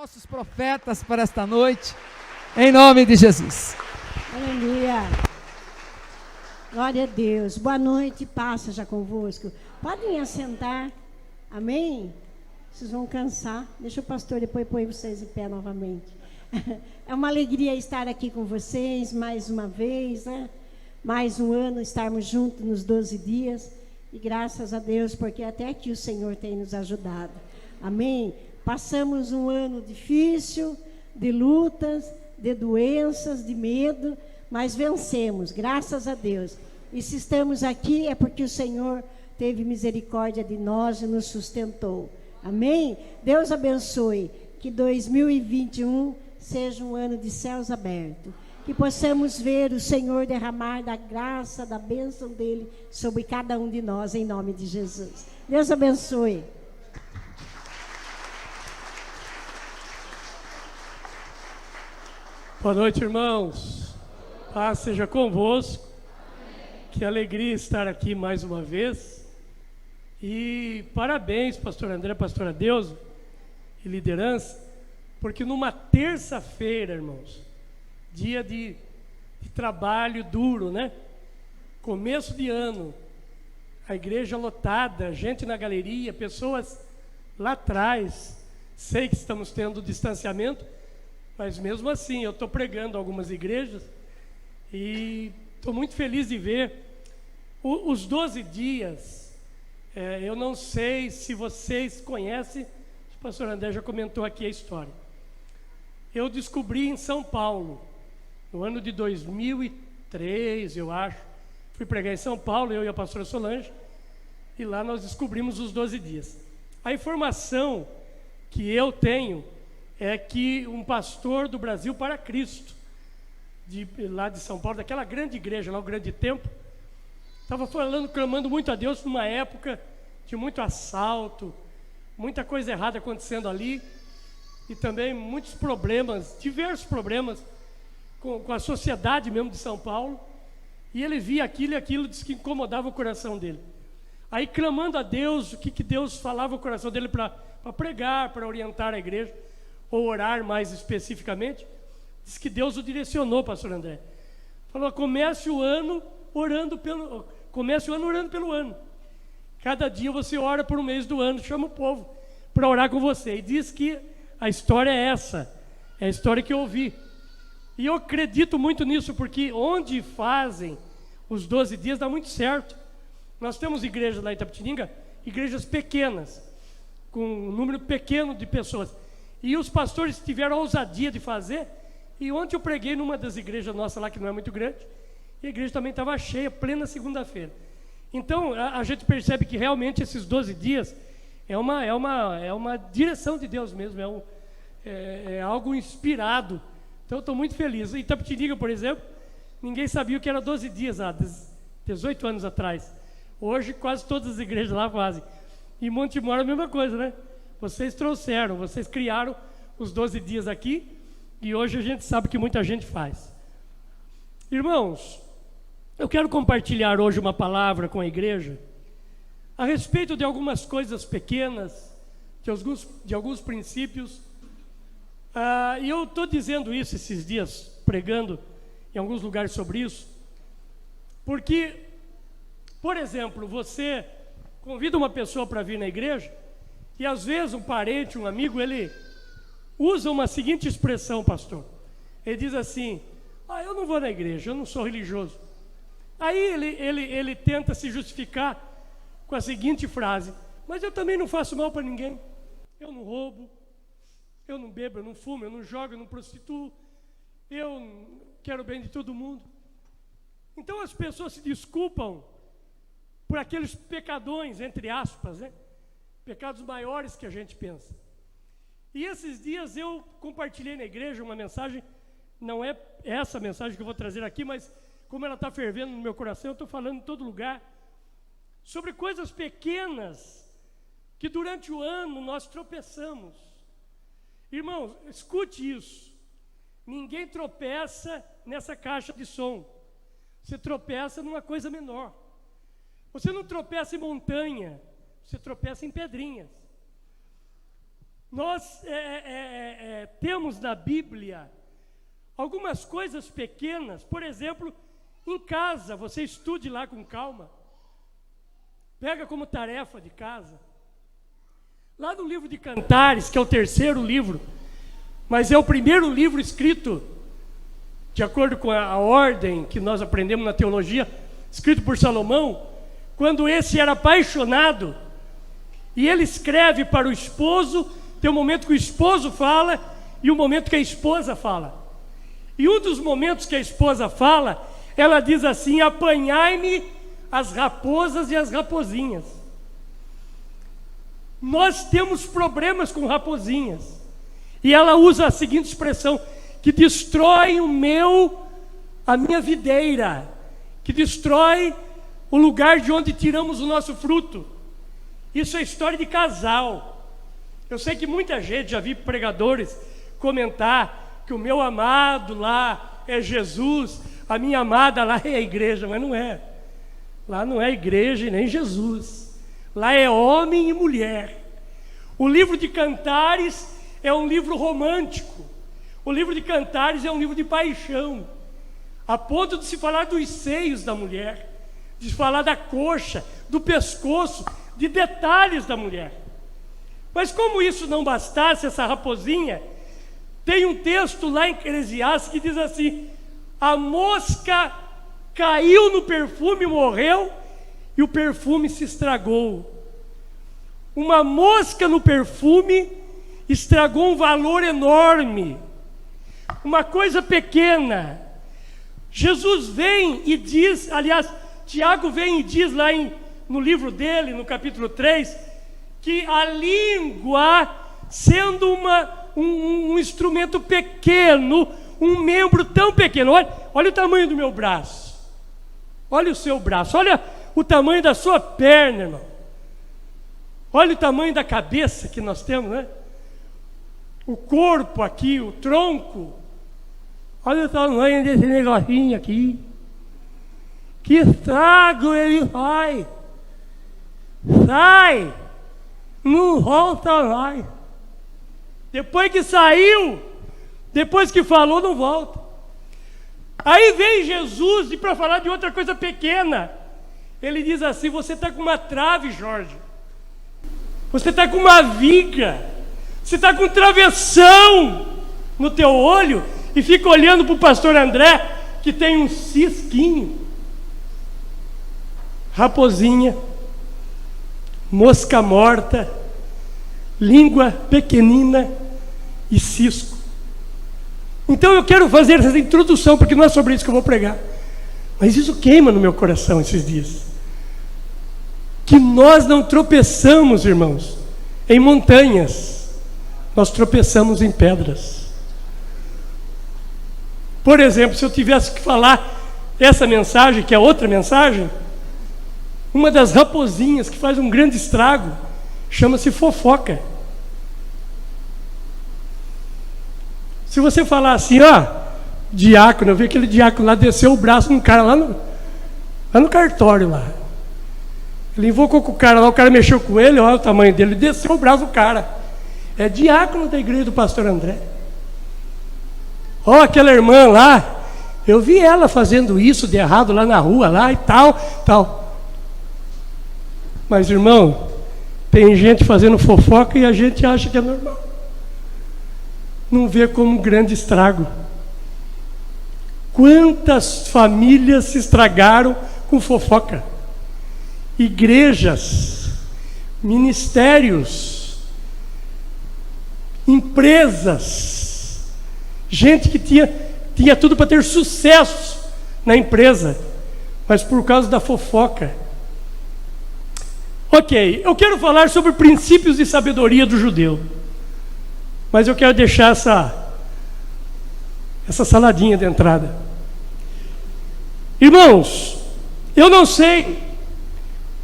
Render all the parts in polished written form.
nossos profetas para esta noite, em nome de Jesus. Aleluia. Glória a Deus. Boa noite, paz seja convosco. Podem assentar. Amém? Vocês vão cansar. Deixa o pastor depois pôr vocês em pé novamente. É uma alegria estar aqui com vocês mais uma vez, né? Mais um ano estarmos juntos nos 12 dias. E graças a Deus, porque até aqui o Senhor tem nos ajudado. Amém? Passamos um ano difícil, de lutas, de doenças, de medo, mas vencemos, graças a Deus. E se estamos aqui é porque o Senhor teve misericórdia de nós e nos sustentou. Amém? Deus abençoe. Que 2021 seja um ano de céus abertos. Que possamos ver o Senhor derramar da graça, da bênção dEle sobre cada um de nós, em nome de Jesus. Deus abençoe. Boa noite, irmãos. Paz seja convosco. Que alegria estar aqui mais uma vez. E parabéns, pastor André, pastora Deus e liderança, porque numa terça-feira, irmãos, dia de trabalho duro, né? Começo de ano, a igreja lotada, gente na galeria, pessoas lá atrás. Sei que estamos tendo distanciamento, mas mesmo assim, eu estou pregando algumas igrejas e estou muito feliz de ver os 12 dias. Eu não sei se vocês conhecem, o pastor André já comentou aqui a história. Eu descobri em São Paulo, no ano de 2003, eu acho. Fui pregar em São Paulo, eu e a pastora Solange, e lá nós descobrimos os 12 dias. A informação que eu tenho é que um pastor do Brasil para Cristo, lá de São Paulo, daquela grande igreja, lá o Grande Templo, estava falando, clamando muito a Deus numa época de muito assalto, muita coisa errada acontecendo ali, e também muitos problemas, diversos problemas, com a sociedade mesmo de São Paulo, e ele via aquilo e aquilo disse que incomodava o coração dele. Aí clamando a Deus, o que Deus falava no coração dele para pregar, para orientar a igreja, ou orar mais especificamente, diz que Deus o direcionou, pastor André. Falou, comece o ano orando pelo ano. Cada dia você ora por um mês do ano, chama o povo para orar com você. E diz que a história é essa, é a história que eu ouvi. E eu acredito muito nisso, porque onde fazem os 12 dias dá muito certo. Nós temos igrejas lá em Itapetininga, igrejas pequenas, com um número pequeno de pessoas. E os pastores tiveram a ousadia de fazer. E ontem eu preguei numa das igrejas nossas lá, que não é muito grande, e a igreja também estava cheia, plena segunda-feira. Então, a gente percebe que realmente esses 12 dias é uma direção de Deus mesmo, é algo inspirado. Então, eu estou muito feliz. Em Itapetininga, por exemplo, ninguém sabia o que era 12 dias há 18 anos atrás. Hoje, quase todas as igrejas lá fazem. E Montemor a mesma coisa, né? Vocês trouxeram, vocês criaram os 12 dias aqui, e hoje a gente sabe que muita gente faz. Irmãos, eu quero compartilhar hoje uma palavra com a igreja a respeito de algumas coisas pequenas, de alguns princípios. E eu estou dizendo isso esses dias, pregando em alguns lugares sobre isso, porque, por exemplo, você convida uma pessoa para vir na igreja, e às vezes um parente, um amigo, ele usa uma seguinte expressão, pastor. Ele diz assim, eu não vou na igreja, eu não sou religioso. Aí ele tenta se justificar com a seguinte frase, mas eu também não faço mal para ninguém. Eu não roubo, eu não bebo, eu não fumo, eu não jogo, eu não prostituo, eu quero o bem de todo mundo. Então as pessoas se desculpam por aqueles pecadões, entre aspas, né? Pecados maiores que a gente pensa. E esses dias eu compartilhei na igreja uma mensagem, não é essa mensagem que eu vou trazer aqui, mas como ela está fervendo no meu coração, eu estou falando em todo lugar, sobre coisas pequenas que durante o ano nós tropeçamos. Irmãos, escute isso. Ninguém tropeça nessa caixa de som. Você tropeça numa coisa menor. Você não tropeça em montanha, você tropeça em pedrinhas. Nós temos na Bíblia algumas coisas pequenas. Por exemplo, em casa, você estude lá com calma. Pega como tarefa de casa. Lá no livro de Cantares, que é o terceiro livro, mas é o primeiro livro escrito, de acordo com a ordem que nós aprendemos na teologia, escrito por Salomão, quando esse era apaixonado, e ele escreve para o esposo. Tem um momento que o esposo fala e um momento que a esposa fala. E um dos momentos que a esposa fala, ela diz assim: apanhai-me as raposas e as rapozinhas. Nós temos problemas com rapozinhas. E ela usa a seguinte expressão: que destrói a minha videira, que destrói o lugar de onde tiramos o nosso fruto. Isso é história de casal. Eu sei que muita gente, já vi pregadores comentar que o meu amado lá é Jesus, a minha amada lá é a igreja, mas não é. Lá não é igreja e nem Jesus. Lá é homem e mulher. O livro de Cantares é um livro romântico. O livro de Cantares é um livro de paixão, a ponto de se falar dos seios da mulher, de se falar da coxa, do pescoço, de detalhes da mulher. Mas como isso não bastasse, essa raposinha, tem um texto lá em Eclesiastes que diz assim: a mosca caiu no perfume e morreu, e o perfume se estragou. Uma mosca no perfume estragou um valor enorme, uma coisa pequena. Jesus vem e diz, aliás, Tiago vem e diz lá no livro dele, no capítulo 3, que a língua, sendo um instrumento pequeno, um membro tão pequeno, olha o tamanho do meu braço, olha o seu braço, olha o tamanho da sua perna, irmão, olha o tamanho da cabeça que nós temos, né? O corpo aqui, o tronco, olha o tamanho desse negocinho aqui, que estrago ele faz, sai, não volta mais. Depois que saiu, depois que falou, não volta. Aí vem Jesus, e para falar de outra coisa pequena, ele diz assim: você está com uma trave, Jorge, você está com uma viga, você está com um travessão no teu olho, e fica olhando para o pastor André, que tem um cisquinho. Raposinha, mosca morta, língua pequenina e cisco. Então eu quero fazer essa introdução, porque não é sobre isso que eu vou pregar, mas isso queima no meu coração esses dias, que nós não tropeçamos, irmãos, em montanhas, nós tropeçamos em pedras. Por exemplo, se eu tivesse que falar essa mensagem, que é outra mensagem, uma das raposinhas que faz um grande estrago chama-se fofoca. Se você falar assim, diácono, eu vi aquele diácono lá, desceu o braço num cara lá no cartório lá. Ele invocou com o cara lá, o cara mexeu com ele, olha o tamanho dele, desceu o braço do cara. É diácono da igreja do pastor André. Aquela irmã lá, eu vi ela fazendo isso de errado lá na rua, lá e tal. Mas, irmão, tem gente fazendo fofoca e a gente acha que é normal. Não vê como um grande estrago. Quantas famílias se estragaram com fofoca? Igrejas, ministérios, empresas, gente que tinha tudo para ter sucesso na empresa, mas por causa da fofoca. Ok, eu quero falar sobre princípios de sabedoria do judeu, mas eu quero deixar essa saladinha de entrada. Irmãos, eu não sei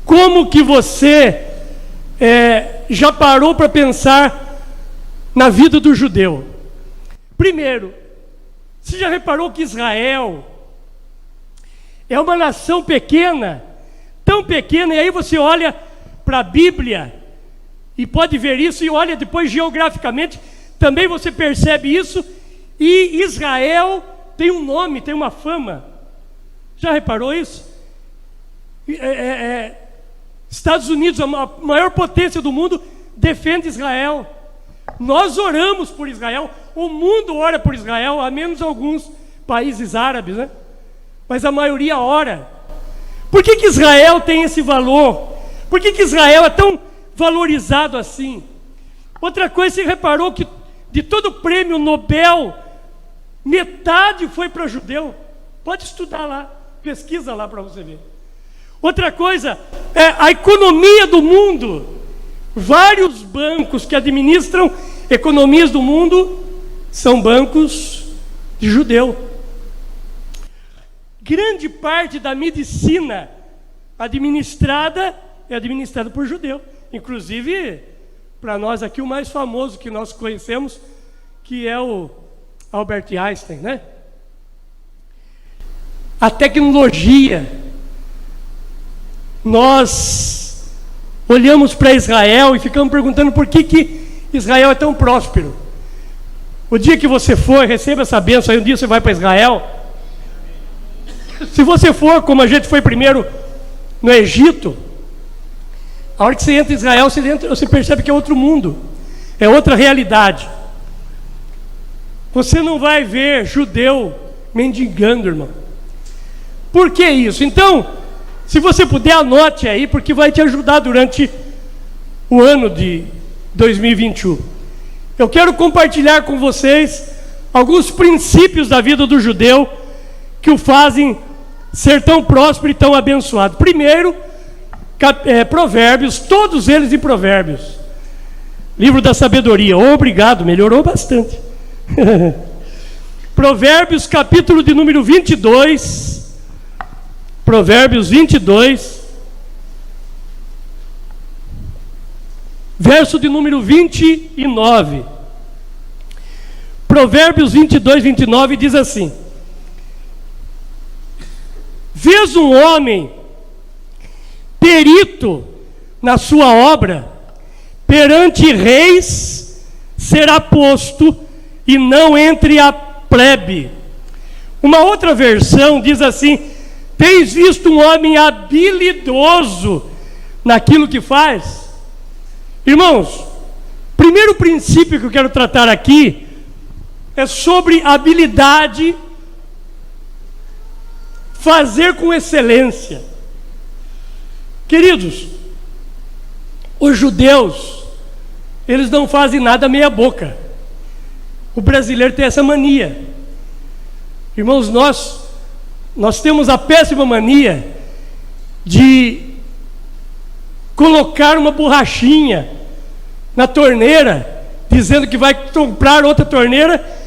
como que você já parou para pensar na vida do judeu. Primeiro, você já reparou que Israel é uma nação pequena, tão pequena, e aí você olha para a Bíblia e pode ver isso, e olha depois geograficamente, também você percebe isso, e Israel tem um nome, tem uma fama. Já reparou isso? Estados Unidos, a maior potência do mundo, defende Israel. Nós oramos por Israel, o mundo ora por Israel, a menos alguns países árabes, né? Mas a maioria ora. Por que Israel tem esse valor? Por que Israel é tão valorizado assim? Outra coisa, você reparou que de todo o prêmio Nobel, metade foi para judeu? Pode estudar lá, pesquisa lá para você ver. Outra coisa, a economia do mundo. Vários bancos que administram economias do mundo são bancos de judeu. Grande parte da medicina administrada é administrada por judeu. Inclusive, para nós aqui, o mais famoso que nós conhecemos, que é o Albert Einstein, né? A tecnologia. Nós olhamos para Israel e ficamos perguntando por que Israel é tão próspero. O dia que você for, receba essa bênção, aí um dia você vai para Israel. Se você for, como a gente foi primeiro no Egito, a hora que você entra em Israel, você percebe que é outro mundo, é outra realidade. Você não vai ver judeu mendigando, irmão. Por que isso? Então, se você puder, anote aí, porque vai te ajudar durante o ano de 2021. Eu quero compartilhar com vocês alguns princípios da vida do judeu que o fazem ser tão próspero e tão abençoado. Primeiro, Provérbios, todos eles em Provérbios. Livro da sabedoria. Obrigado, melhorou bastante. Provérbios, capítulo de número 22. Provérbios 22, verso de número 29. Provérbios 22, 29 diz assim: vês um homem perito na sua obra, perante reis será posto, e não entre a plebe. Uma outra versão diz assim: tens visto um homem habilidoso naquilo que faz? Irmãos, primeiro princípio que eu quero tratar aqui é sobre habilidade, fazer com excelência. Queridos, os judeus, eles não fazem nada meia boca. O brasileiro tem essa mania. Irmãos, nós temos a péssima mania de colocar uma borrachinha na torneira, dizendo que vai comprar outra torneira,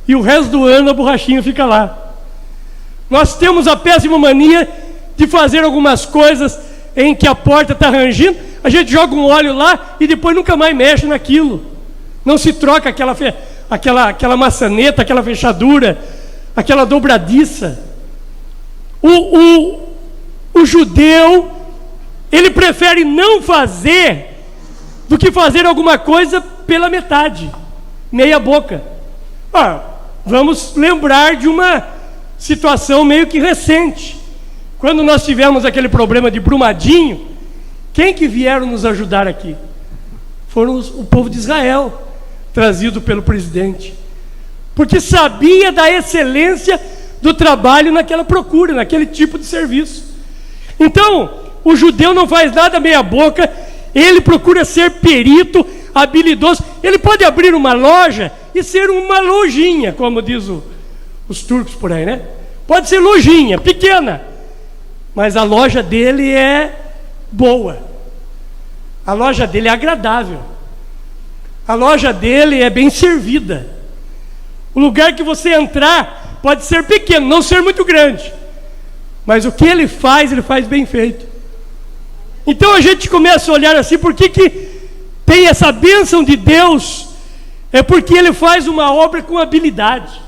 e o resto do ano a borrachinha fica lá. Nós temos a péssima mania de fazer algumas coisas em que a porta está rangindo, a gente joga um óleo lá e depois nunca mais mexe naquilo. Não se troca aquela maçaneta, aquela fechadura, aquela dobradiça. O judeu, ele prefere não fazer do que fazer alguma coisa pela metade, meia boca. Vamos lembrar de uma situação meio que recente. Quando nós tivemos aquele problema de Brumadinho, quem que vieram nos ajudar aqui? Foram o povo de Israel, trazido pelo presidente, porque sabia da excelência do trabalho naquela procura, naquele tipo de serviço. Então, o judeu não faz nada meia boca, ele procura ser perito, habilidoso. Ele pode abrir uma loja e ser uma lojinha, como diz os turcos por aí, né? Pode ser lojinha, pequena, mas a loja dele é boa, a loja dele é agradável, a loja dele é bem servida. O lugar que você entrar pode ser pequeno, não ser muito grande, mas o que ele faz bem feito. Então a gente começa a olhar assim, por que tem essa bênção de Deus? É porque ele faz uma obra com habilidade,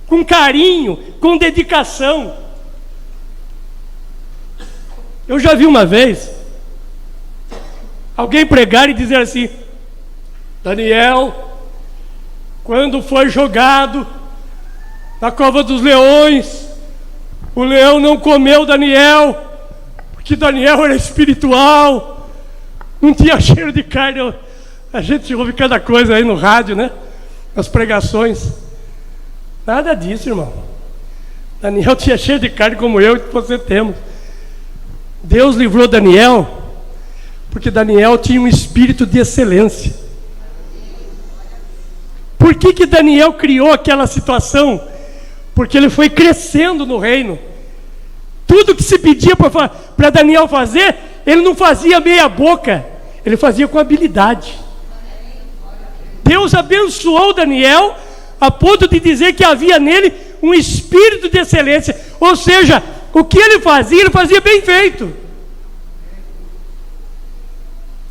com carinho, com dedicação. Eu já vi uma vez alguém pregar e dizer assim: Daniel, quando foi jogado na cova dos leões, o leão não comeu Daniel, porque Daniel era espiritual, não tinha cheiro de carne. A gente ouve cada coisa aí no rádio, né? Nas pregações. Nada disso, irmão. Daniel tinha cheiro de carne como eu e você temos. Deus livrou Daniel porque Daniel tinha um espírito de excelência. Por que Daniel criou aquela situação? Porque ele foi crescendo no reino. Tudo que se pedia para Daniel fazer, ele não fazia meia boca, ele fazia com habilidade. Deus abençoou Daniel a ponto de dizer que havia nele um espírito de excelência. Ou seja, o que ele fazia bem feito.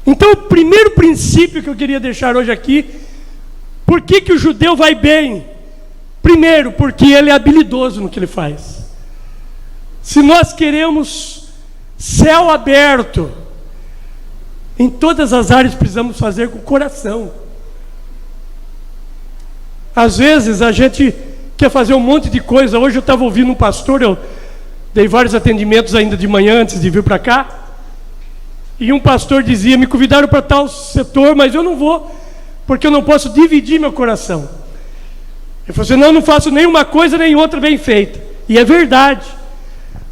Então, o primeiro princípio que eu queria deixar hoje aqui: por que o judeu vai bem? Primeiro, porque ele é habilidoso no que ele faz. Se nós queremos céu aberto, em todas as áreas precisamos fazer com o coração. Às vezes a gente quer fazer um monte de coisa. Hoje eu estava ouvindo um pastor, eu dei vários atendimentos ainda de manhã antes de vir para cá, e um pastor dizia: me convidaram para tal setor, mas eu não vou, porque eu não posso dividir meu coração. Ele falou assim: não faço nenhuma coisa nem outra bem feita. E é verdade.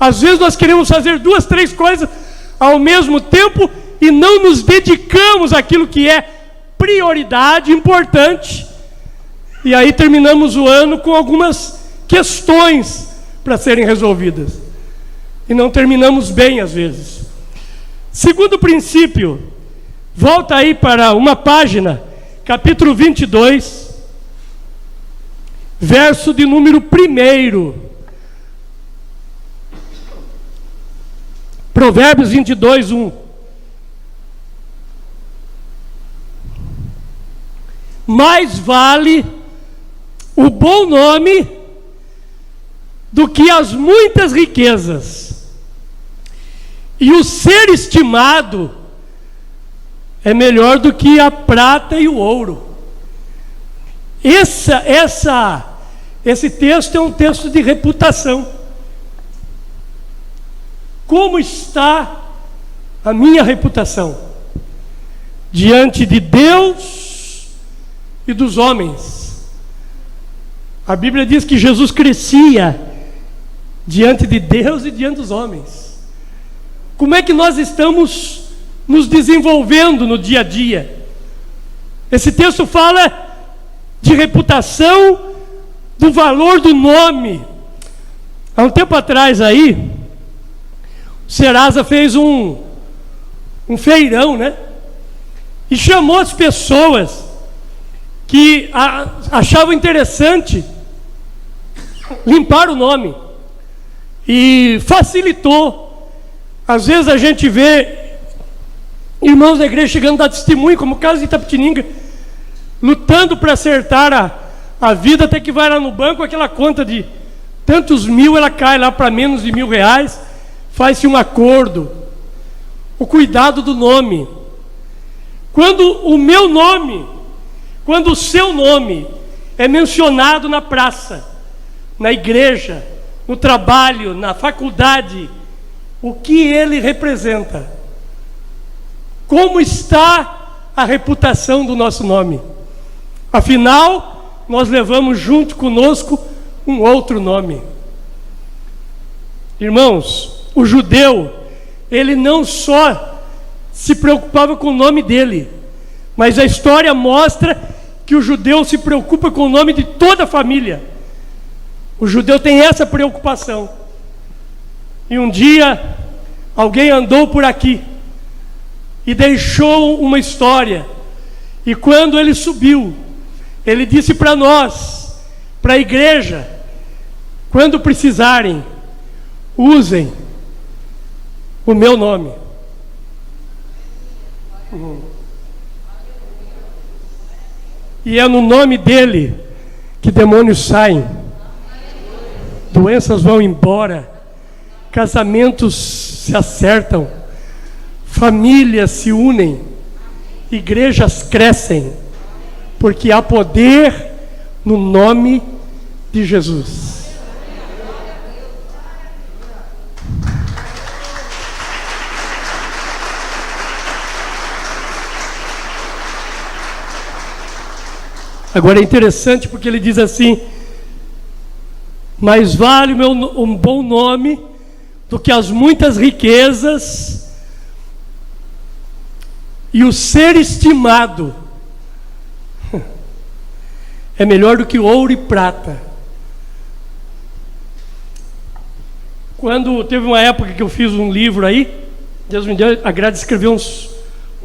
Às vezes nós queremos fazer 2, 3 coisas ao mesmo tempo e não nos dedicamos àquilo que é prioridade, importante. E aí terminamos o ano com algumas questões para serem resolvidas. E não terminamos bem às vezes. Segundo princípio, volta aí para uma página, capítulo 22, verso de número 1. Provérbios 22, 1. Mais vale o bom nome do que as muitas riquezas, e o ser estimado é melhor do que a prata e o ouro. Esse texto é um texto de reputação. Como está a minha reputação diante de Deus e dos homens? A Bíblia diz que Jesus crescia diante de Deus e diante dos homens. Como é que nós estamos nos desenvolvendo no dia a dia? Esse texto fala de reputação, do valor do nome. Há um tempo atrás aí, o Serasa fez um feirão, né? E chamou as pessoas que achavam interessante limpar o nome. E facilitou. Às vezes a gente vê irmãos da igreja chegando a dar testemunho, como o caso de Itapetininga, lutando para acertar a vida, até que vai lá no banco, aquela conta de tantos mil, ela cai lá para menos de R$1.000, faz-se um acordo. O cuidado do nome. Quando o meu nome, quando o seu nome é mencionado na praça, na igreja, no trabalho, na faculdade, o que ele representa? Como está a reputação do nosso nome? Afinal, nós levamos junto conosco um outro nome. Irmãos, o judeu, ele não só se preocupava com o nome dele, mas a história mostra que o judeu se preocupa com o nome de toda a família. O judeu tem essa preocupação. E um dia, alguém andou por aqui e deixou uma história. E quando ele subiu, ele disse para nós, para a igreja: quando precisarem, usem o meu nome. E é no nome dele que demônios saem, doenças vão embora, casamentos se acertam, famílias se unem. igrejas crescem, porque há poder no nome de Jesus. Agora é interessante porque ele diz assim: mais vale um bom nome do que as muitas riquezas, e o ser estimado é melhor do que ouro e prata. Quando teve uma época que eu fiz um livro aí, Deus me deu a graça de escrever uns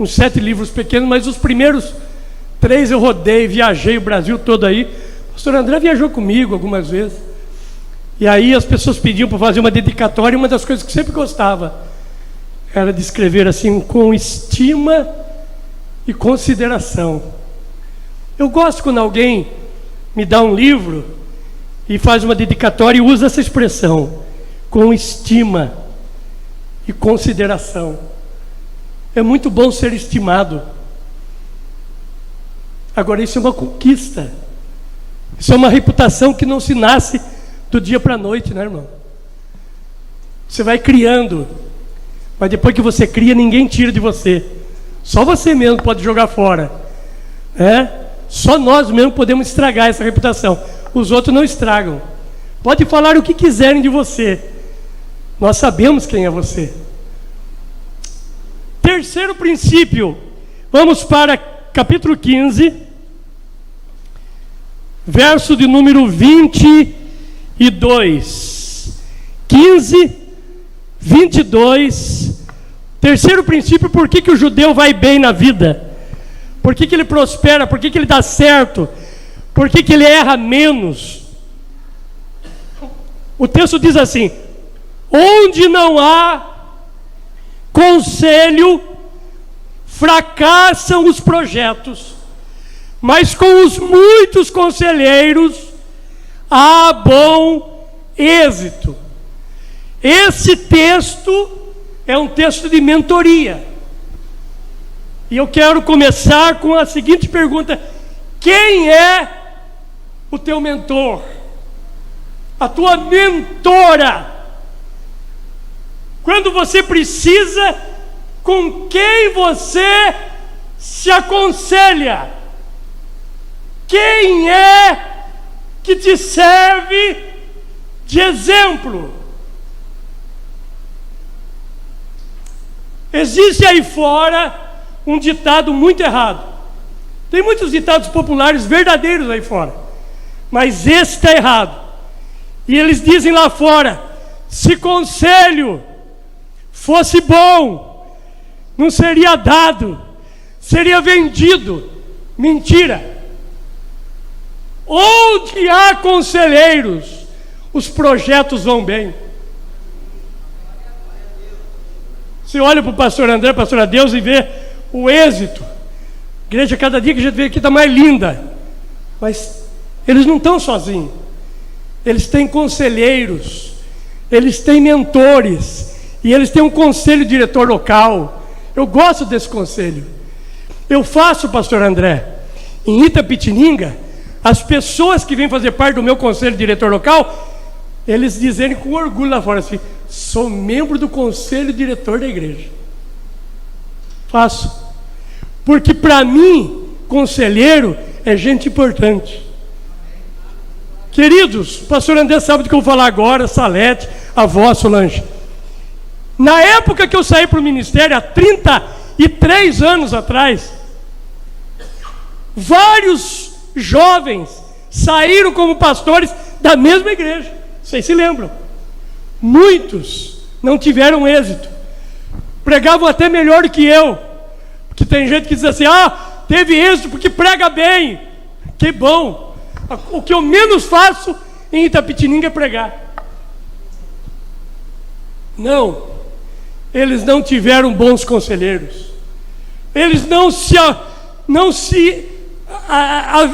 7 livros pequenos, mas os primeiros 3 eu rodei, viajei o Brasil todo aí. O pastor André viajou comigo algumas vezes. E aí as pessoas pediam para fazer uma dedicatória, e uma das coisas que eu sempre gostava era de escrever assim, com estima e consideração. Eu gosto quando alguém me dá um livro e faz uma dedicatória e usa essa expressão, com estima e consideração. É muito bom ser estimado. Agora, isso é uma conquista. Isso é uma reputação que não se nasce do dia para a noite, né, irmão? Você vai criando, mas depois que você cria, ninguém tira de você. Só você mesmo pode jogar fora. Só nós mesmo podemos estragar essa reputação. Os outros não estragam. Pode falar o que quiserem de você. Nós sabemos quem é você. Terceiro princípio. Vamos para capítulo 15, verso de número 22. 15, 22. Terceiro princípio: por que o judeu vai bem na vida? Por que ele prospera? Por que ele dá certo? Por que ele erra menos? O texto diz assim: onde não há conselho, fracassam os projetos, mas com os muitos conselheiros há bom êxito. Esse texto é um texto de mentoria. E eu quero começar com a seguinte pergunta: quem é o teu mentor? A tua mentora? Quando você precisa, com quem você se aconselha? Quem é que te serve de exemplo? Existe aí fora um ditado muito errado. Tem muitos ditados populares verdadeiros aí fora, mas esse está errado. E eles dizem lá fora: se conselho fosse bom, não seria dado, seria vendido. Mentira. Onde há conselheiros, os projetos vão bem. Você olha para o pastor André, pastor Adeus, e vê o êxito. A igreja, cada dia que a gente vê aqui, está mais linda. Mas eles não estão sozinhos. Eles têm conselheiros, eles têm mentores, e eles têm um conselho diretor local. Eu gosto desse conselho. Eu faço, pastor André, em Itapetininga, as pessoas que vêm fazer parte do meu conselho diretor local, eles dizerem com orgulho lá fora assim: sou membro do conselho diretor da igreja. Faço. Porque para mim, conselheiro é gente importante. Queridos, o pastor André sabe do que eu vou falar agora, Salete, a avó Solange. Na época que eu saí para o ministério, há 33 anos atrás, vários jovens saíram como pastores da mesma igreja. Vocês se lembram? Muitos não tiveram êxito. Pregavam até melhor do que eu. Porque tem gente que diz assim: ah, teve êxito porque prega bem. Que bom. O que eu menos faço em Itapetininga é pregar. Não. Eles não tiveram bons conselheiros. Eles não se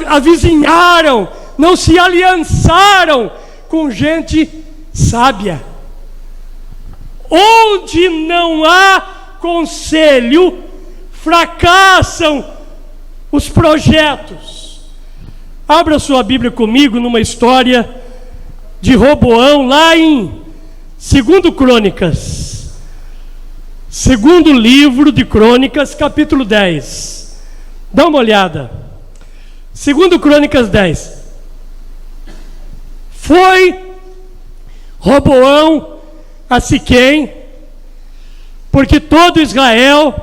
avizinharam, não se aliançaram com gente sábia. Onde não há conselho, fracassam os projetos. Abra sua Bíblia comigo numa história de Roboão, lá em 2 Crônicas. Segundo livro de Crônicas, capítulo 10. Dá uma olhada. 2 Crônicas 10. Foi Roboão a Siquém, porque todo Israel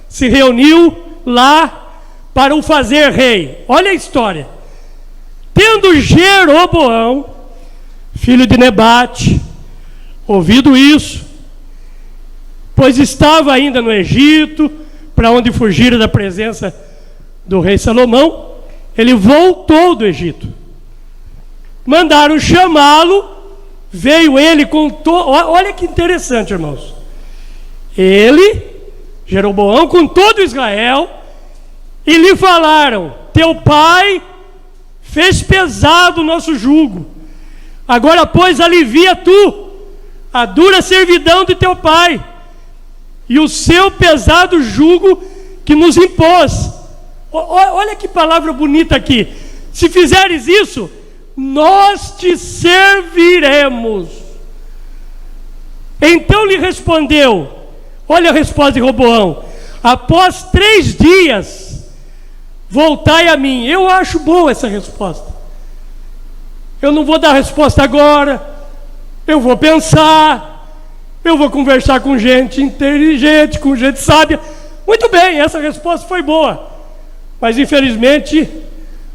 se reuniu lá para o fazer rei. Olha a história. Tendo Jeroboão, filho de Nebate, ouvido isso, pois estava ainda no Egito, para onde fugira da presença do rei Salomão, ele voltou do Egito. Mandaram chamá-lo, veio ele com olha que interessante, irmãos. Ele, Jeroboão, com todo Israel, e lhe falaram: teu pai fez pesado o nosso jugo, agora, pois, alivia tu a dura servidão de teu pai e o seu pesado jugo que nos impôs. Olha que palavra bonita aqui. Se fizeres isso, nós te serviremos. Então lhe respondeu, olha a resposta de Roboão: após 3 dias, voltai a mim. Eu acho boa essa resposta. Eu não vou dar a resposta agora, eu vou pensar, eu vou conversar com gente inteligente, com gente sábia. Muito bem, essa resposta foi boa, mas infelizmente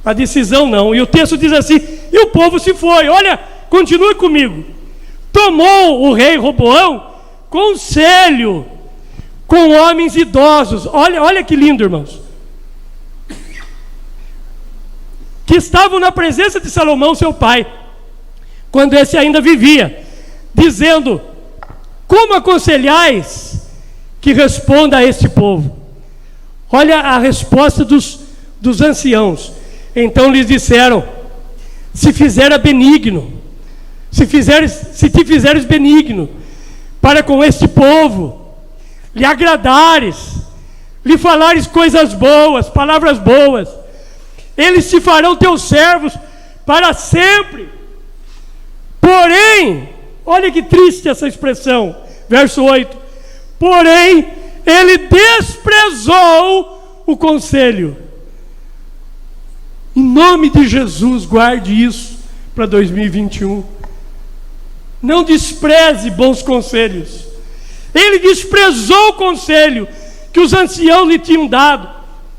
a decisão não. E o texto diz assim: e o povo se foi. Olha, continue comigo. Tomou o rei Roboão conselho com homens idosos. Olha que lindo, irmãos, que estavam na presença de Salomão, seu pai, quando esse ainda vivia, dizendo: como aconselhais que responda a este povo? Olha a resposta dos anciãos. Então lhes disseram: se fizeres benigno, se te fizeres benigno para com este povo, lhe agradares, lhe falares coisas boas, palavras boas, eles se farão teus servos para sempre. Porém, olha que triste essa expressão, verso 8: porém, ele desprezou o conselho. Em nome de Jesus, guarde isso para 2021. Não despreze bons conselhos. Ele desprezou o conselho que os anciãos lhe tinham dado.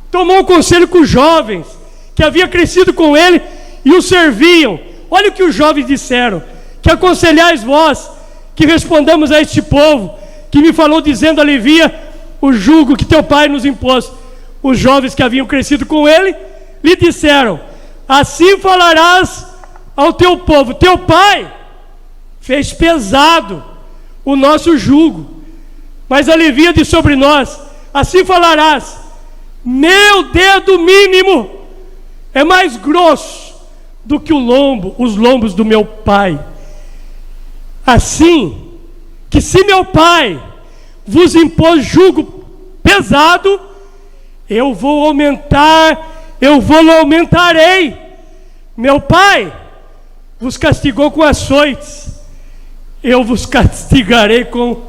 Tomou o conselho com os jovens, que havia crescido com ele e o serviam. Olha o que os jovens disseram: que aconselhais vós, que respondamos a este povo, que me falou dizendo: alivia o jugo que teu pai nos impôs. Os jovens que haviam crescido com ele lhe disseram: assim falarás ao teu povo, teu pai fez pesado o nosso jugo, mas alivia de sobre nós. Assim falarás: meu dedo mínimo é mais grosso do que os lombos do meu pai. Assim que, se meu pai vos impôs jugo pesado, eu vou aumentarei. Meu pai vos castigou com açoites, eu vos castigarei com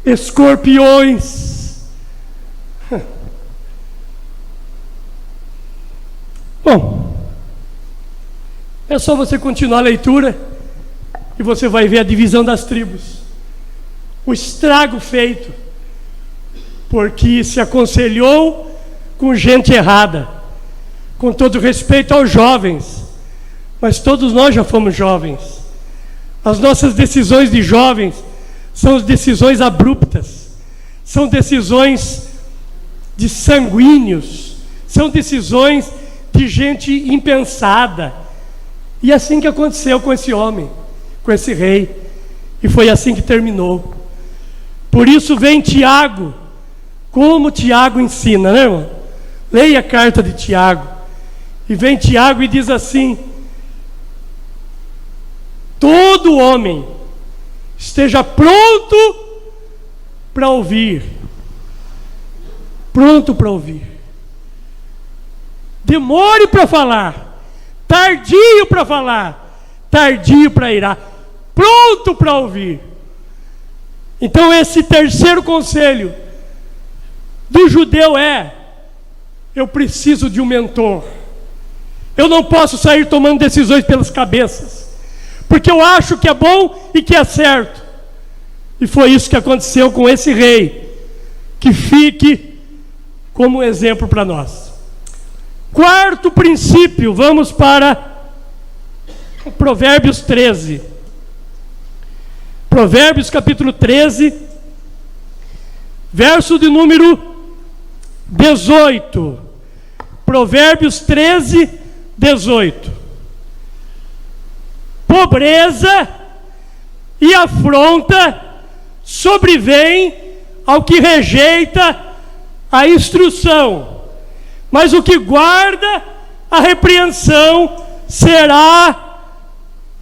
escorpiões. Bom, é só você continuar a leitura e você vai ver a divisão das tribos, o estrago feito, porque se aconselhou com gente errada. Com todo respeito aos jovens, mas todos nós já fomos jovens. As nossas decisões de jovens são decisões abruptas, são decisões de sanguíneos, são decisões de gente impensada. E assim que aconteceu com esse homem, com esse rei, e foi assim que terminou. Por isso vem Tiago, como Tiago ensina, né, irmão? Leia a carta de Tiago. E vem Tiago e diz assim: todo homem esteja pronto para ouvir, pronto para ouvir. Demore para falar, tardio para falar, tardio para irar, pronto para ouvir. Então esse terceiro conselho do judeu é: eu preciso de um mentor. Eu não posso sair tomando decisões pelas cabeças, porque eu acho que é bom e que é certo. E foi isso que aconteceu com esse rei, que fique como exemplo para nós. Quarto princípio, vamos para Provérbios 13. Provérbios capítulo 13, verso de número 18. Provérbios 13, 18. Pobreza e afronta sobrevém ao que rejeita a instrução, mas o que guarda a repreensão será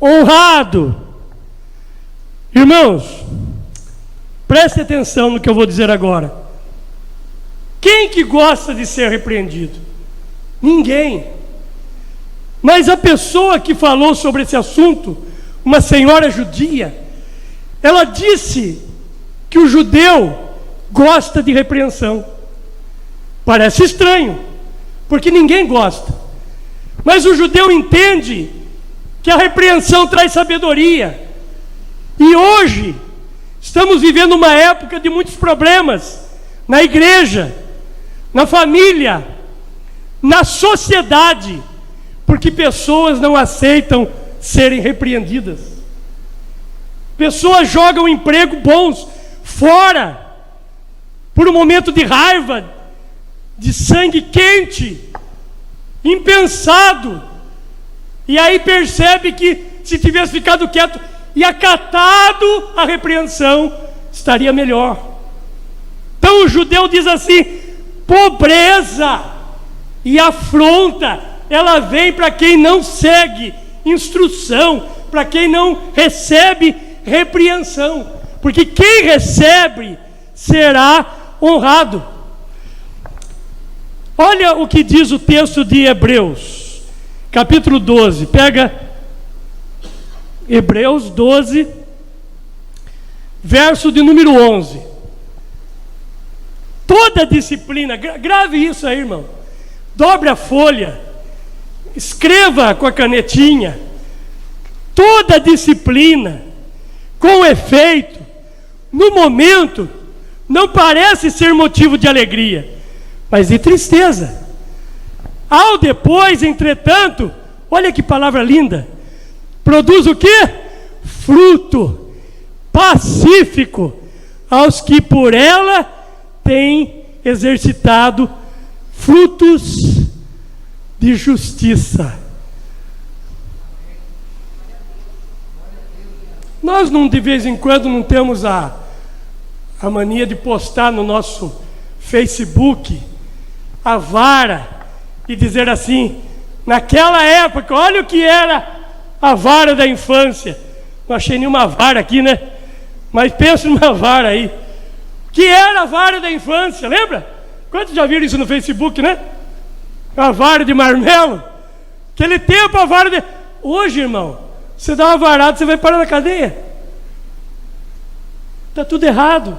honrado. Irmãos, preste atenção no que eu vou dizer agora. Quem que gosta de ser repreendido? Ninguém. Mas a pessoa que falou sobre esse assunto, uma senhora judia, ela disse que o judeu gosta de repreensão. Parece estranho, porque ninguém gosta. Mas o judeu entende que a repreensão traz sabedoria. E hoje estamos vivendo uma época de muitos problemas na igreja, na família, na sociedade, porque pessoas não aceitam serem repreendidas. Pessoas jogam emprego bons fora por um momento de raiva, de sangue quente, impensado, e aí percebe que se tivesse ficado quieto e acatado a repreensão, estaria melhor. Então o judeu diz assim: pobreza e afronta, ela vem para quem não segue instrução, para quem não recebe repreensão, porque quem recebe será honrado. Olha o que diz o texto de Hebreus, capítulo 12, pega Hebreus 12, verso de número 11. Toda disciplina, grave isso aí, irmão, dobre a folha, escreva com a canetinha. Toda disciplina, com efeito, no momento, não parece ser motivo de alegria, mas de tristeza. Ao depois, entretanto, olha que palavra linda, produz o quê? Fruto pacífico aos que por ela têm exercitado frutos de justiça. Nós não, de vez em quando não temos a mania de postar no nosso Facebook a vara e dizer assim: naquela época, olha o que era a vara da infância. Não achei nenhuma vara aqui, né? Mas pensa numa vara aí. Que era a vara da infância, lembra? Quantos já viram isso no Facebook, né? A vara de marmelo. Aquele tempo a vara de... Hoje, irmão, você dá uma varada, você vai parar na cadeia. Está tudo errado.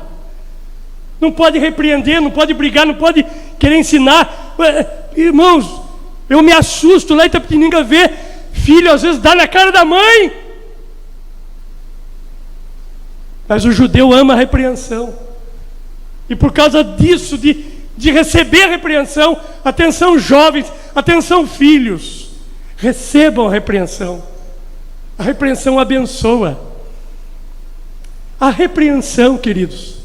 Não pode repreender, não pode brigar, não pode querer ensinar. Irmãos, eu me assusto lá em Itapetininga ver filho às vezes dá na cara da mãe. Mas o judeu ama a repreensão. E por causa disso, de receber a repreensão, atenção jovens, atenção filhos, recebam a repreensão. A repreensão abençoa. A repreensão, queridos,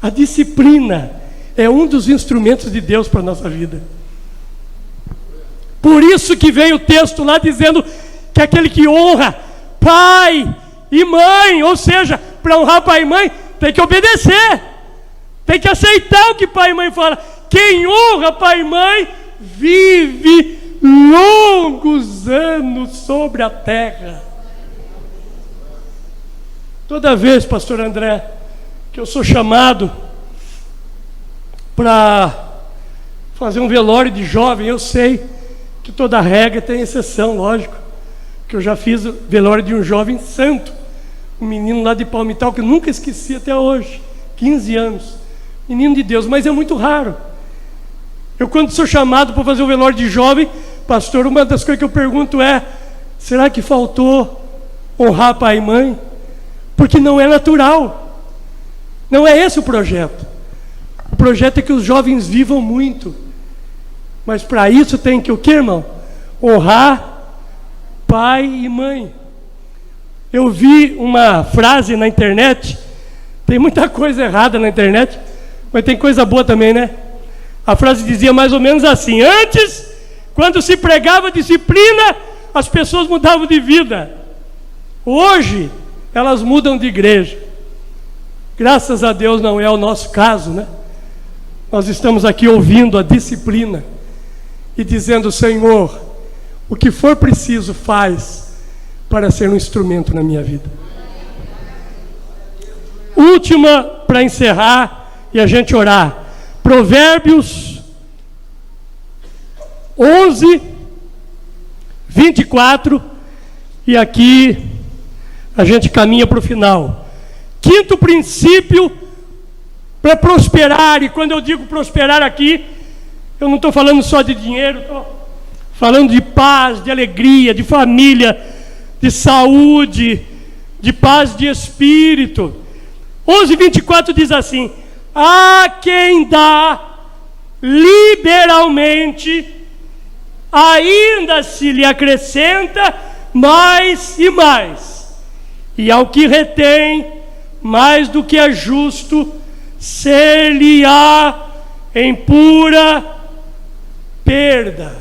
a disciplina é um dos instrumentos de Deus para a nossa vida. Por isso que veio o texto lá dizendo que aquele que honra pai e mãe, ou seja, para honrar pai e mãe, tem que obedecer, tem que aceitar o que pai e mãe falam. Quem honra pai e mãe vive longos anos sobre a terra. Toda vez, pastor André, que eu sou chamado para fazer um velório de jovem. Eu sei que toda regra tem exceção, lógico, que eu já fiz o velório de um jovem santo, um menino lá de Palmital, que eu nunca esqueci até hoje, 15 anos, menino de Deus, mas é muito raro. Eu, quando sou chamado para fazer o velório de jovem, pastor, uma das coisas que eu pergunto é: será que faltou honrar pai e mãe? Porque não é natural. Não é esse o projeto. O projeto é que os jovens vivam muito. Mas para isso tem que o quê, irmão? Honrar pai e mãe. Eu vi uma frase na internet, tem muita coisa errada na internet, mas tem coisa boa também, né? A frase dizia mais ou menos assim: antes, quando se pregava disciplina, as pessoas mudavam de vida. Hoje, elas mudam de igreja. Graças a Deus não é o nosso caso, né? Nós estamos aqui ouvindo a disciplina e dizendo: Senhor, o que for preciso faz para ser um instrumento na minha vida. Última para encerrar e a gente orar. Provérbios 11, 24, e aqui a gente caminha para o final. Quinto princípio para prosperar, e quando eu digo prosperar aqui, eu não estou falando só de dinheiro, estou falando de paz, de alegria, de família, de saúde, de paz de espírito. 11, 24 diz assim: a quem dá liberalmente, ainda se lhe acrescenta mais e mais, e ao que retém mais do que é justo, ser-lhe-á em pura perda.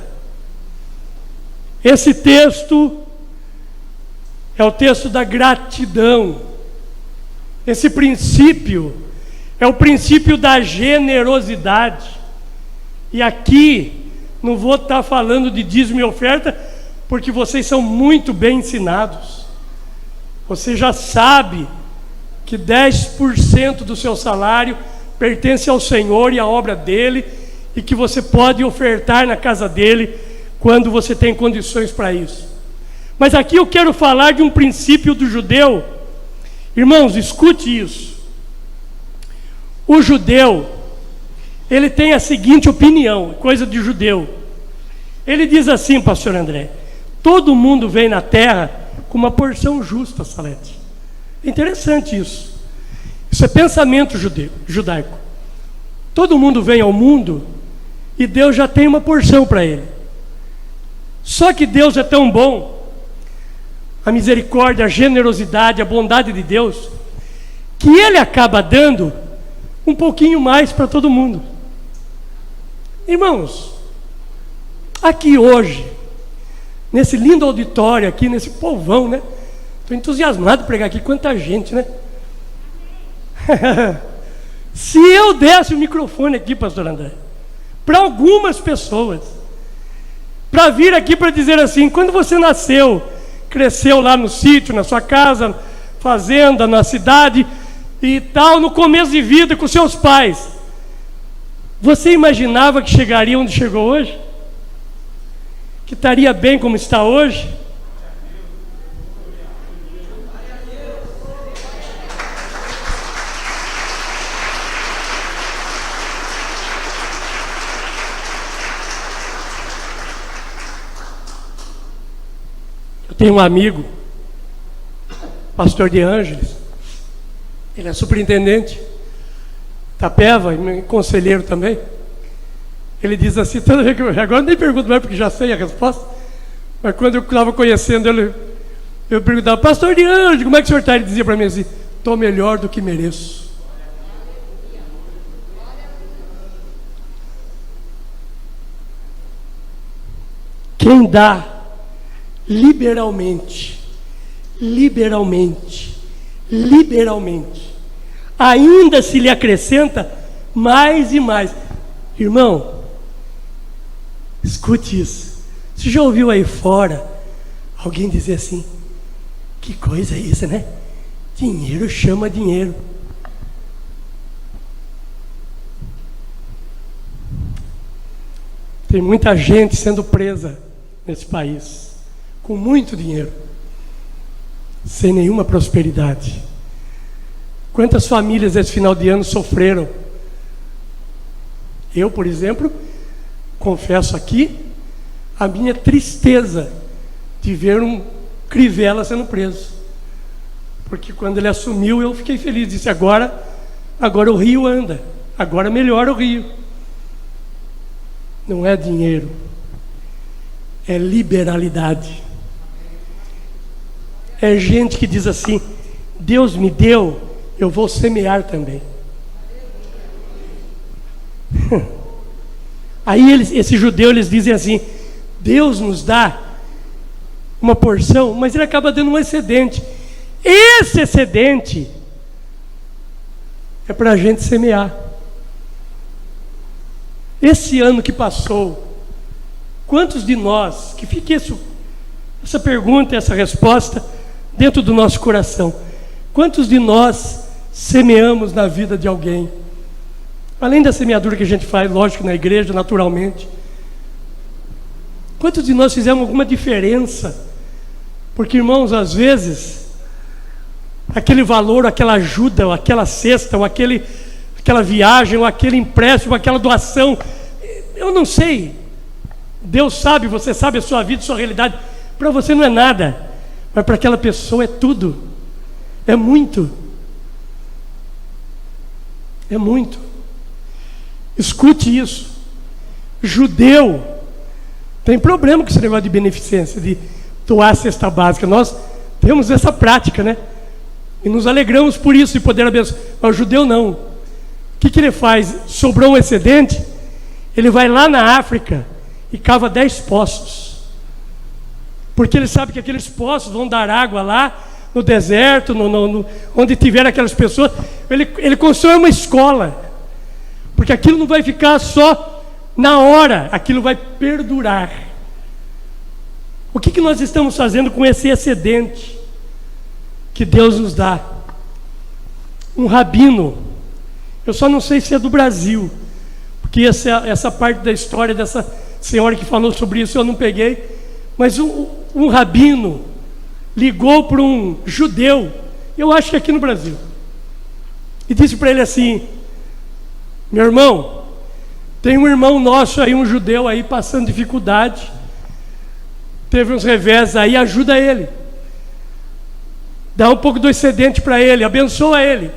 Esse texto é o texto da gratidão. Esse princípio é o princípio da generosidade. E aqui não vou estar falando de dízimo e oferta, porque vocês são muito bem ensinados. Você já sabe que 10% do seu salário pertence ao Senhor e à obra dele, e que você pode ofertar na casa dele quando você tem condições para isso. Mas aqui eu quero falar de um princípio do judeu. Irmãos, escute isso. O judeu, ele tem a seguinte opinião, coisa de judeu. Ele diz assim, pastor André: todo mundo vem na terra com uma porção justa, Salete. É interessante isso. Isso é pensamento judaico. Todo mundo vem ao mundo e Deus já tem uma porção para ele. Só que Deus é tão bom, a misericórdia, a generosidade, a bondade de Deus, que Ele acaba dando um pouquinho mais para todo mundo. Irmãos, aqui hoje, nesse lindo auditório aqui, nesse povão, né? Estou entusiasmado de pregar aqui, quanta gente, né? Se eu desse o microfone aqui, pastor André, para algumas pessoas, para vir aqui para dizer assim: quando você nasceu, cresceu lá no sítio, na sua casa, fazenda, na cidade e tal, no começo de vida com seus pais, você imaginava que chegaria onde chegou hoje? Que estaria bem como está hoje? Eu tenho um amigo, pastor de Ângeles, ele é superintendente, Tapeva, e conselheiro também. Ele diz assim, toda vez que agora nem pergunto mais porque já sei a resposta, mas quando eu estava conhecendo ele, eu perguntava: pastor de Ângeles, como é que o senhor está? Ele dizia para mim assim: estou melhor do que mereço. Quem dá liberalmente, ainda se lhe acrescenta mais e mais. Irmão, escute isso. Você já ouviu aí fora alguém dizer assim: que coisa é isso, né? Dinheiro chama dinheiro. Tem muita gente sendo presa nesse país, com muito dinheiro, sem nenhuma prosperidade. Quantas famílias esse final de ano sofreram? Eu, por exemplo, confesso aqui a minha tristeza de ver um Crivella sendo preso. Porque quando ele assumiu, eu fiquei feliz. Disse, agora o Rio anda. Agora melhora o Rio. Não é dinheiro. É liberalidade. É gente que diz assim, Deus me deu, eu vou semear também. Aí esse judeu, eles dizem assim, Deus nos dá uma porção, mas ele acaba dando um excedente. Esse excedente é para a gente semear. Esse ano que passou, quantos de nós, que fique essa pergunta, essa resposta dentro do nosso coração, quantos de nós semeamos na vida de alguém? Além da semeadura que a gente faz, lógico, na igreja, naturalmente, quantos de nós fizemos alguma diferença? Porque, irmãos, às vezes, aquele valor, aquela ajuda, ou aquela cesta, ou aquela viagem, ou aquele empréstimo, ou aquela doação, eu não sei. Deus sabe, você sabe a sua vida, a sua realidade. Para você não é nada, mas para aquela pessoa é tudo. É muito. É muito. Escute isso. Judeu tem problema com esse negócio de beneficência, de doar a cesta básica. Nós temos essa prática, né? E nos alegramos por isso, de poder abençoar. Mas o judeu não. O que ele faz? Sobrou um excedente, ele vai lá na África e cava 10 poços. Porque ele sabe que aqueles poços vão dar água lá no deserto, onde tiver aquelas pessoas. Ele constrói uma escola. Porque aquilo não vai ficar só na hora, aquilo vai perdurar. O que nós estamos fazendo com esse excedente que Deus nos dá? Um rabino, eu só não sei se é do Brasil, porque essa parte da história dessa senhora que falou sobre isso eu não peguei, mas um rabino ligou para um judeu, eu acho que aqui no Brasil, e disse para ele assim: meu irmão, tem um irmão nosso aí, um judeu aí passando dificuldade, teve uns revés aí, ajuda ele, dá um pouco do excedente para ele, abençoa ele.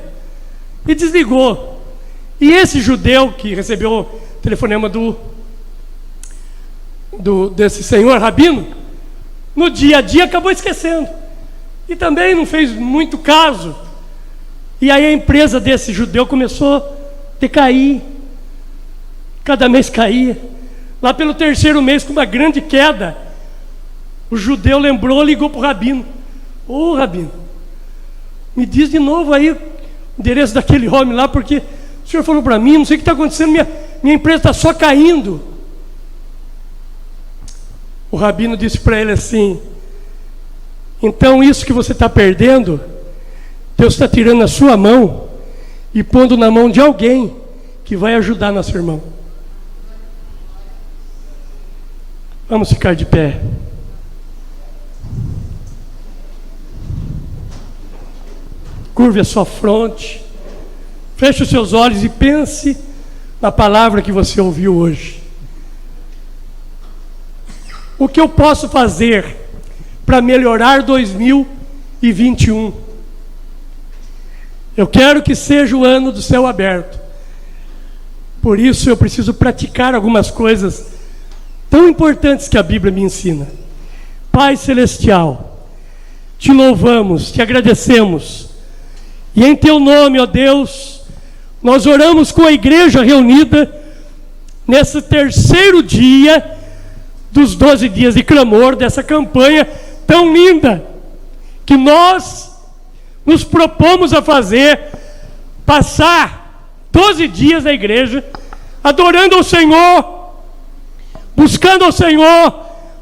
E desligou. E esse judeu que recebeu o telefonema desse senhor rabino, no dia a dia acabou esquecendo. E também não fez muito caso. E aí a empresa desse judeu começou a decair. Cada mês caía. Lá pelo 3º mês, com uma grande queda, o judeu lembrou, ligou para o rabino. Ô rabino, me diz de novo aí o endereço daquele homem lá, porque o senhor falou para mim, não sei o que está acontecendo, minha empresa está só caindo. O rabino disse para ele assim: então isso que você está perdendo, Deus está tirando a sua mão e pondo na mão de alguém que vai ajudar nosso irmão. Vamos ficar de pé. Curve a sua fronte, feche os seus olhos e pense na palavra que você ouviu hoje. O que eu posso fazer para melhorar 2021? Eu quero que seja o ano do céu aberto. Por isso eu preciso praticar algumas coisas tão importantes que a Bíblia me ensina. Pai Celestial, te louvamos, te agradecemos. E em teu nome, ó Deus, nós oramos com a igreja reunida nesse 3º dia dos 12 dias de clamor, dessa campanha tão linda que nós nos propomos a fazer, passar 12 dias na igreja, adorando ao Senhor, buscando ao Senhor,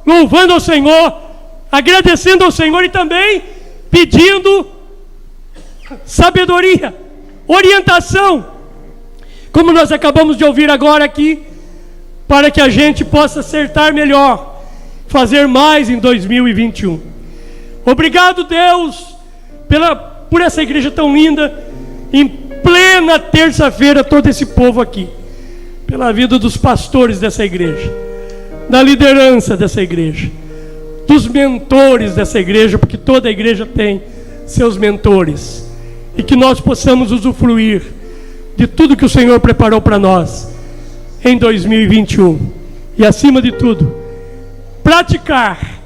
louvando ao Senhor, agradecendo ao Senhor e também pedindo sabedoria, orientação, como nós acabamos de ouvir agora aqui para que a gente possa acertar melhor, fazer mais em 2021. Obrigado, Deus, por essa igreja tão linda, em plena terça-feira, todo esse povo aqui, pela vida dos pastores dessa igreja, da liderança dessa igreja, dos mentores dessa igreja, porque toda a igreja tem seus mentores, e que nós possamos usufruir de tudo que o Senhor preparou para nós em 2021, e acima de tudo, praticar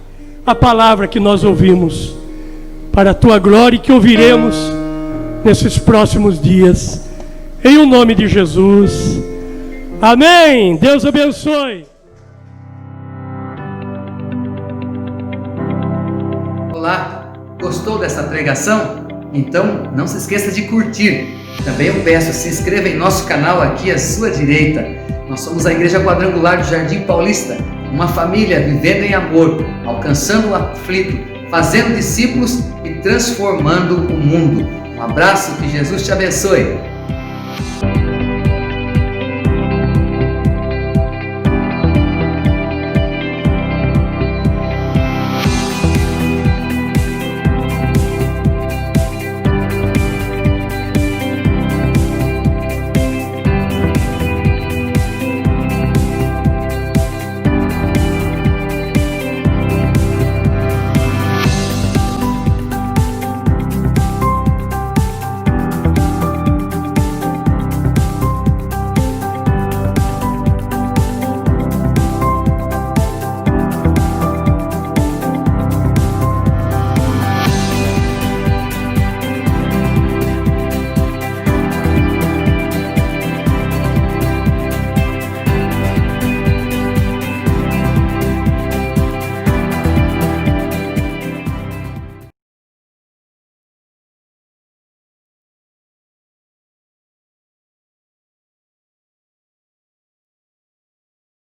a palavra que nós ouvimos, para a tua glória e que ouviremos nesses próximos dias, em o nome de Jesus, amém. Deus abençoe. Olá, gostou dessa pregação? Então não se esqueça de curtir. Também eu peço, se inscreva em nosso canal aqui à sua direita. Nós somos a Igreja Quadrangular do Jardim Paulista, uma família vivendo em amor, alcançando o aflito, fazendo discípulos e transformando o mundo. Um abraço, que Jesus te abençoe.